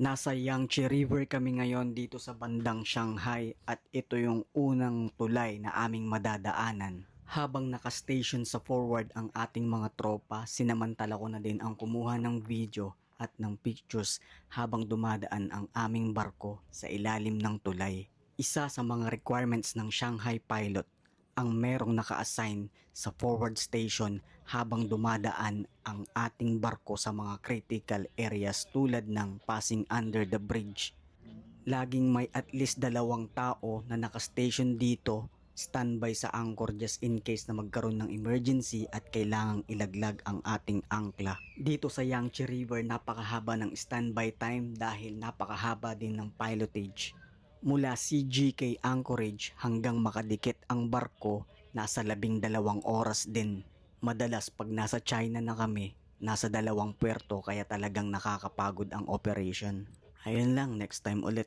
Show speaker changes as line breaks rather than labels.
Nasa Yangtze River kami ngayon dito sa bandang Shanghai at ito yung unang tulay na aming madadaanan. Habang nakastation sa forward ang ating mga tropa, sinamantala ko na din ang kumuha ng video at ng pictures habang dumadaan ang aming barko sa ilalim ng tulay. Isa sa mga requirements ng Shanghai pilot ang merong naka-assign sa forward station habang dumadaan ang ating barko sa mga critical areas tulad ng passing under the bridge. Laging may at least 2 tao na naka-station dito, standby sa anchor just in case na magkaroon ng emergency at kailangang ilaglag ang ating angkla. Dito sa Yangtze River, napakahaba ng standby time dahil napakahaba din ng pilotage. Mula CGK Anchorage hanggang makadikit ang barko, nasa 12 oras din. Madalas pag nasa China na kami, nasa 2 puerto kaya talagang nakakapagod ang operation. Ayun lang, next time ulit.